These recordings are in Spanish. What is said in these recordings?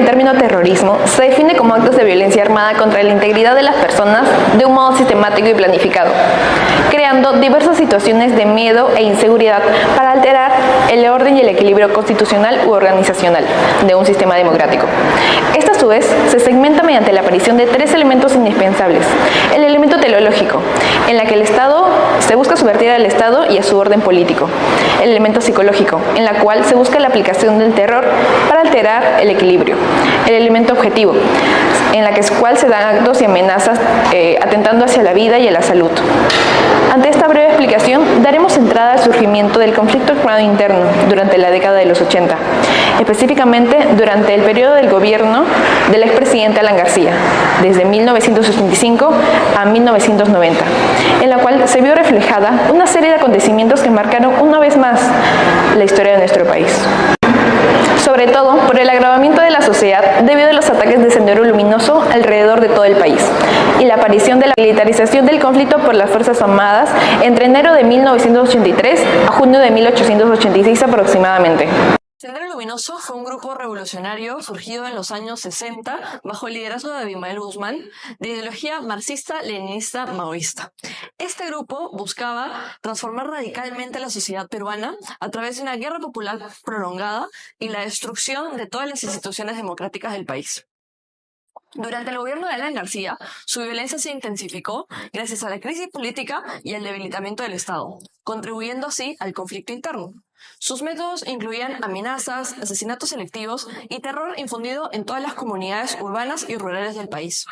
el término terrorismo se define como actos de violencia armada contra la integridad de las personas de un modo sistemático y planificado, creando diversas situaciones de miedo e inseguridad para alterar el orden y el equilibrio constitucional u organizacional de un sistema democrático. Esta, a su vez, se segmenta mediante la aparición de tres elementos indispensables. El elemento teleológico, en la que el Estado se busca subvertir al Estado y a su orden político. El elemento psicológico, en la cual se busca la aplicación del terror para alterar el equilibrio. El elemento objetivo, en la cual se dan actos y amenazas atentando hacia la vida y a la salud. Ante esta breve explicación, daremos entrada al surgimiento del conflicto armado interno durante la década de los 80, específicamente durante el periodo del gobierno del expresidente Alan García, desde 1985 a 1990, en la cual se vio reflejada una serie de acontecimientos que marcaron una vez más la historia de nuestro país. Sobre todo por el agravamiento de la sociedad debido a los ataques de Sendero Luminoso alrededor de todo el país y la aparición de la militarización del conflicto por las Fuerzas Armadas entre enero de 1983 a junio de 1886 aproximadamente. Sendero Luminoso fue un grupo revolucionario surgido en los años 60 bajo el liderazgo de Abimael Guzmán, de ideología marxista-leninista-maoísta. Este grupo buscaba transformar radicalmente la sociedad peruana a través de una guerra popular prolongada y la destrucción de todas las instituciones democráticas del país. Durante el gobierno de Alan García, su violencia se intensificó gracias a la crisis política y al debilitamiento del Estado, contribuyendo así al conflicto interno. Sus métodos incluían amenazas, asesinatos selectivos y terror infundido en todas las comunidades urbanas y rurales del país.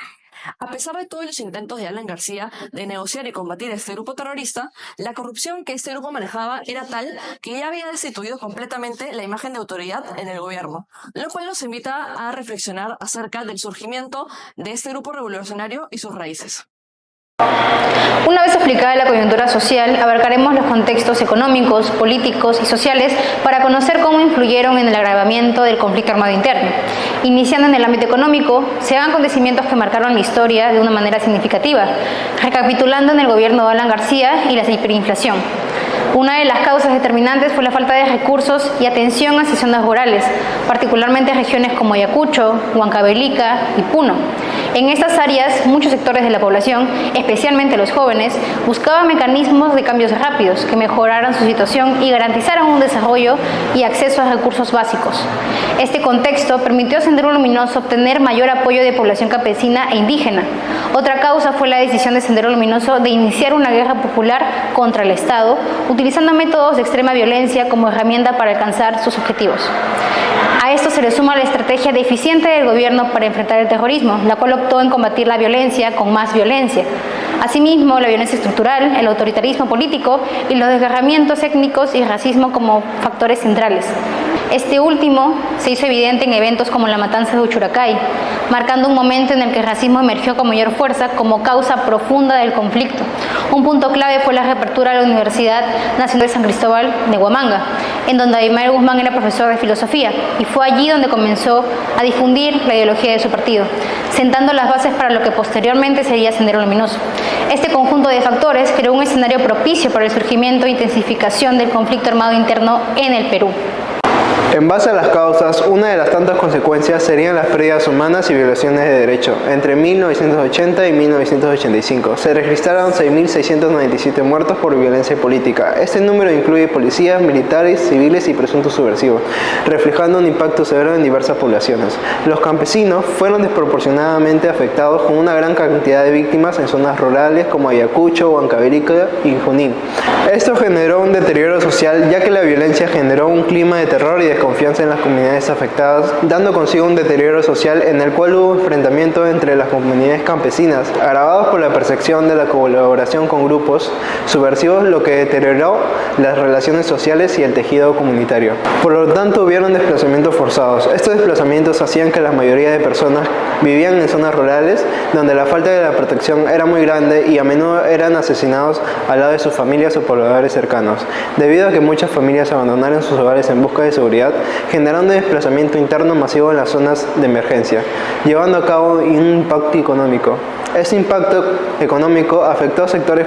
A pesar de todos los intentos de Alan García de negociar y combatir a este grupo terrorista, la corrupción que este grupo manejaba era tal que ya había destituido completamente la imagen de autoridad en el gobierno, lo cual nos invita a reflexionar acerca del surgimiento de este grupo revolucionario y sus raíces. Una vez explicada la coyuntura social, abarcaremos los contextos económicos, políticos y sociales para conocer cómo influyeron en el agravamiento del conflicto armado interno. Iniciando en el ámbito económico, se dan acontecimientos que marcaron la historia de una manera significativa, recapitulando en el gobierno de Alan García y la hiperinflación. Una de las causas determinantes fue la falta de recursos y atención hacia zonas rurales, particularmente en regiones como Ayacucho, Huancavelica y Puno. En estas áreas, muchos sectores de la población, especialmente los jóvenes, buscaban mecanismos de cambios rápidos que mejoraran su situación y garantizaran un desarrollo y acceso a recursos básicos. Este contexto permitió a Sendero Luminoso obtener mayor apoyo de población campesina e indígena. Otra causa fue la decisión de Sendero Luminoso de iniciar una guerra popular contra el Estado, utilizando métodos de extrema violencia como herramienta para alcanzar sus objetivos. A esto se le suma la estrategia deficiente del gobierno para enfrentar el terrorismo, la cual optó en combatir la violencia con más violencia. Asimismo, la violencia estructural, el autoritarismo político y los desgarramientos étnicos y racismo como factores centrales. Este último se hizo evidente en eventos como la matanza de Uchucracay, marcando un momento en el que el racismo emergió con mayor fuerza como causa profunda del conflicto. Un punto clave fue la reapertura de la Universidad Nacional de San Cristóbal de Huamanga, en donde Abimael Guzmán era profesor de filosofía, y fue allí donde comenzó a difundir la ideología de su partido, sentando las bases para lo que posteriormente sería Sendero Luminoso. Este conjunto de factores creó un escenario propicio para el surgimiento e intensificación del conflicto armado interno en el Perú. En base a las causas, una de las tantas consecuencias serían las pérdidas humanas y violaciones de derecho. Entre 1980 y 1985 se registraron 6.697 muertos por violencia política. Este número incluye policías, militares, civiles y presuntos subversivos, reflejando un impacto severo en diversas poblaciones. Los campesinos fueron desproporcionadamente afectados, con una gran cantidad de víctimas en zonas rurales como Ayacucho, Huancavelica y Junín. Esto generó un deterioro social, ya que la violencia generó un clima de terror y desconfianza en las comunidades afectadas, dando consigo un deterioro social en el cual hubo enfrentamiento entre las comunidades campesinas, agravados por la percepción de la colaboración con grupos subversivos, lo que deterioró las relaciones sociales y el tejido comunitario. Por lo tanto, hubieron desplazamientos forzados. Estos desplazamientos hacían que la mayoría de personas vivían en zonas rurales, donde la falta de la protección era muy grande y a menudo eran asesinados al lado de sus familias o pobladores cercanos, debido a que muchas familias abandonaron sus hogares en busca de seguridad inseguridad, generando desplazamiento interno masivo en las zonas de emergencia, llevando a cabo un impacto económico. Este impacto económico afectó a sectores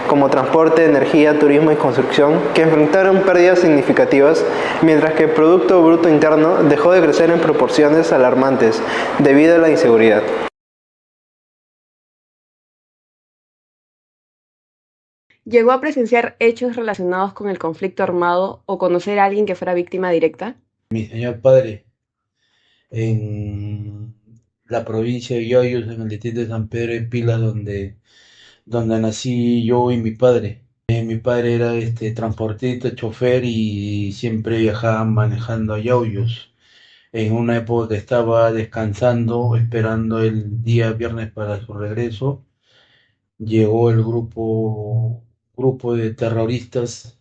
como transporte, energía, turismo y construcción, que enfrentaron pérdidas significativas, mientras que el Producto Bruto Interno dejó de crecer en proporciones alarmantes debido a la inseguridad. ¿Llegó a presenciar hechos relacionados con el conflicto armado o conocer a alguien que fuera víctima directa? Mi señor padre, en la provincia de Yoyos, en el distrito de San Pedro de Pilas, donde nací yo y mi padre. Mi padre era transportista, chofer y siempre viajaba manejando a Yoyos. En una época que estaba descansando, esperando el día viernes para su regreso, llegó el grupo de terroristas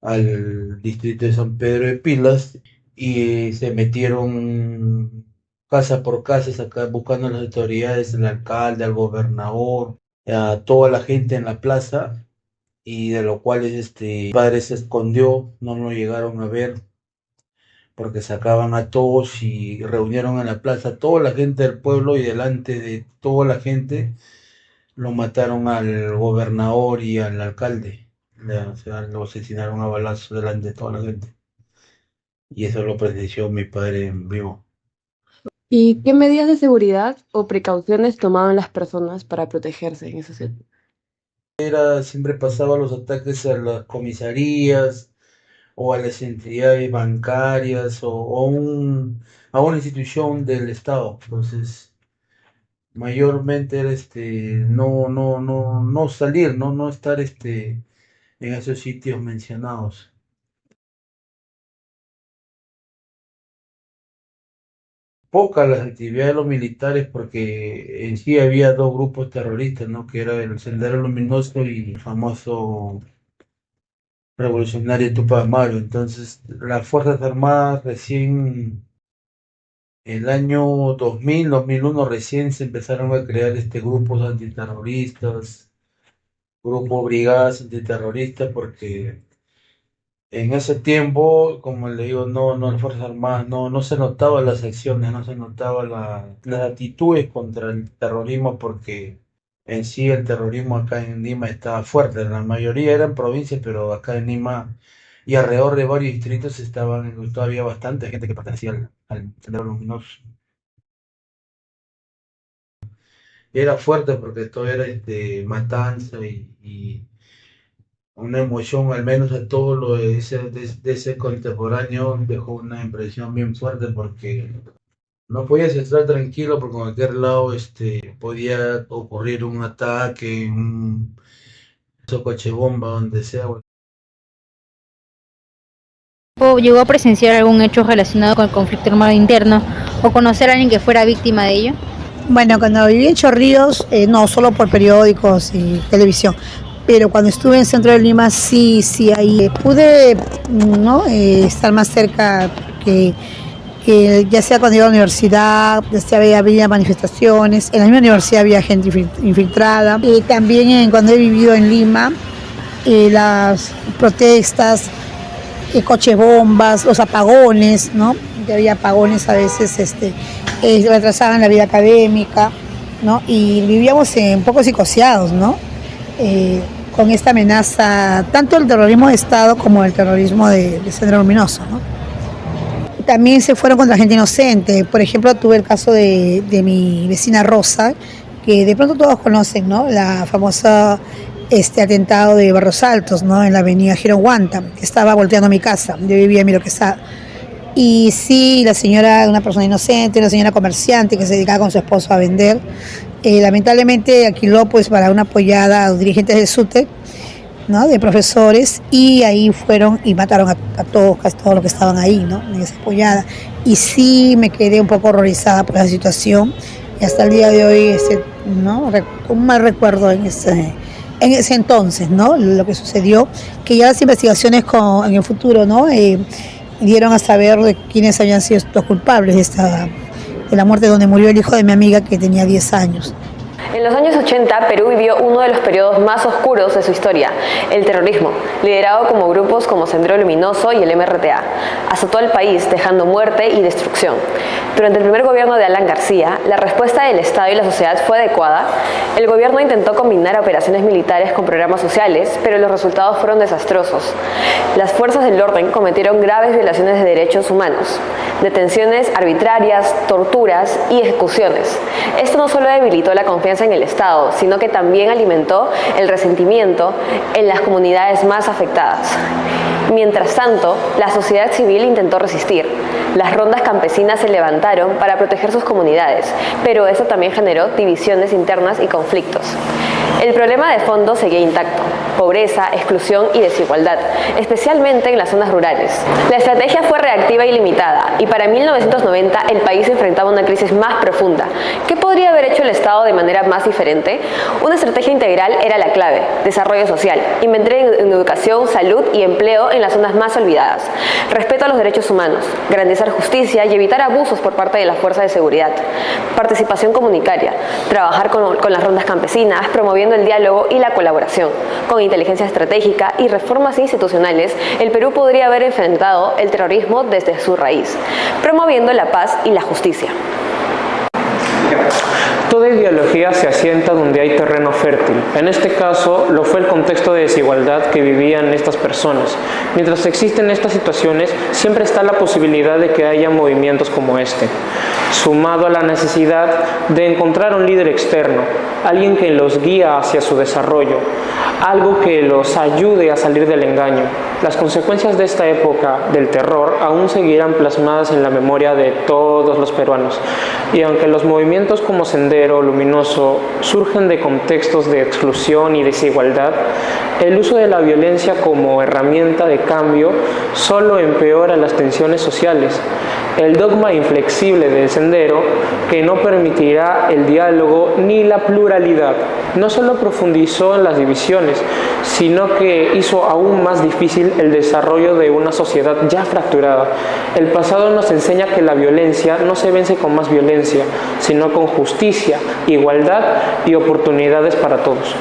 al distrito de San Pedro de Pilas y se metieron casa por casa buscando a las autoridades, al alcalde, al gobernador, a toda la gente en la plaza, y de lo cual mi padre se escondió, no lo llegaron a ver porque sacaban a todos y reunieron en la plaza a toda la gente del pueblo, y delante de toda la gente lo mataron al gobernador y al alcalde. O sea, lo asesinaron a balazos delante de toda la gente. Y eso lo presenció mi padre en vivo. ¿Y qué medidas de seguridad o precauciones tomaban las personas para protegerse en esa situación? Siempre pasaba los ataques a las comisarías o a las entidades bancarias a una institución del Estado. Entonces, mayormente era no salir, no estar en esos sitios mencionados. Pocas las actividades de los militares, porque en sí había dos grupos terroristas, ¿no? Que era el Sendero Luminoso y el famoso revolucionario Tupac Amaru. Entonces, las Fuerzas Armadas recién, el año 2001, recién se empezaron a crear grupos antiterroristas, grupos brigadas antiterroristas, porque en ese tiempo, como le digo, las Fuerzas Armadas no se notaban las acciones, no se notaban las actitudes contra el terrorismo, porque en sí el terrorismo acá en Lima estaba fuerte. La mayoría eran provincias, pero acá en Lima y alrededor de varios distritos todavía bastante gente que pertenecía al Sendero Luminoso. Era fuerte porque todo era matanza y una emoción, al menos a todo lo de ese contemporáneo, dejó una impresión bien fuerte, porque no podías estar tranquilo porque en cualquier lado podía ocurrir un ataque, un coche bomba, donde sea. ¿O llegó a presenciar algún hecho relacionado con el conflicto armado interno o conocer a alguien que fuera víctima de ello? Bueno, cuando viví en Chorrillos, no solo por periódicos y televisión, pero cuando estuve en el centro de Lima, sí, ahí pude, ¿no? Estar más cerca, que ya sea cuando iba a la universidad, ya sea había manifestaciones, en la misma universidad había gente infiltrada, y también cuando he vivido en Lima, las protestas, coches bombas, los apagones, ¿no? Que había apagones a veces, retrasaban la vida académica, ¿no? Y vivíamos un poco psicoseados, ¿no? Con esta amenaza, tanto el terrorismo de Estado como el terrorismo de Sendero Luminoso, ¿no? También se fueron contra gente inocente. Por ejemplo, tuve el caso de mi vecina Rosa, que de pronto todos conocen, ¿no? La famosa atentado de Barros Altos, ¿no? En la avenida Girón Huanta, que estaba volteando mi casa. Yo vivía en Miroquesada. Y sí, la señora, una persona inocente, una señora comerciante que se dedicaba con su esposo a vender, lamentablemente alquiló pues para una pollada a los dirigentes del SUTEC, ¿no? De profesores, y ahí fueron y mataron a todos, casi todos los que estaban ahí, ¿no? En esa pollada. Y sí me quedé un poco horrorizada por la situación, y hasta el día de hoy, ¿no? Un mal recuerdo en ese entonces, ¿no? Lo que sucedió, que ya las investigaciones en el futuro, ¿no? Dieron a saber de quiénes habían sido los culpables de la muerte, donde murió el hijo de mi amiga, que tenía 10 años. En los años 80, Perú vivió uno de los periodos más oscuros de su historia, el terrorismo, liderado como grupos como Sendero Luminoso y el MRTA. Azotó al país, dejando muerte y destrucción. Durante el primer gobierno de Alan García, la respuesta del Estado y la sociedad fue adecuada. El gobierno intentó combinar operaciones militares con programas sociales, pero los resultados fueron desastrosos. Las fuerzas del orden cometieron graves violaciones de derechos humanos, detenciones arbitrarias, torturas y ejecuciones. Esto no solo debilitó la confianza en el Estado, sino que también alimentó el resentimiento en las comunidades más afectadas. Mientras tanto, la sociedad civil intentó resistir. Las rondas campesinas se levantaron para proteger sus comunidades, pero eso también generó divisiones internas y conflictos. El problema de fondo seguía intacto: pobreza, exclusión y desigualdad, especialmente en las zonas rurales. La estrategia fue reactiva y limitada, y para 1990 el país enfrentaba una crisis más profunda. ¿Qué podría haber hecho el Estado de manera más diferente? Una estrategia integral era la clave: desarrollo social, invertir en educación, salud y empleo en las zonas más olvidadas, respeto a los derechos humanos, garantizar justicia y evitar abusos por parte de las fuerzas de seguridad, participación comunitaria, trabajar con las rondas campesinas, promoviendo el diálogo y la colaboración. Con inteligencia estratégica y reformas institucionales, el Perú podría haber enfrentado el terrorismo desde su raíz, promoviendo la paz y la justicia. Toda ideología se asienta donde hay terreno fértil. En este caso, lo fue el contexto de desigualdad que vivían estas personas. Mientras existen estas situaciones, siempre está la posibilidad de que haya movimientos como este, sumado a la necesidad de encontrar un líder externo, alguien que los guía hacia su desarrollo, algo que los ayude a salir del engaño. Las consecuencias de esta época del terror aún seguirán plasmadas en la memoria de todos los peruanos. Y aunque los movimientos como Sendero Luminoso surgen de contextos de exclusión y desigualdad, el uso de la violencia como herramienta de cambio solo empeora las tensiones sociales. El dogma inflexible del Sendero, que no permitirá el diálogo ni la pluralidad, no solo profundizó en las divisiones, sino que hizo aún más difícil el desarrollo de una sociedad ya fracturada. El pasado nos enseña que la violencia no se vence con más violencia, sino con justicia, igualdad y oportunidades para todos.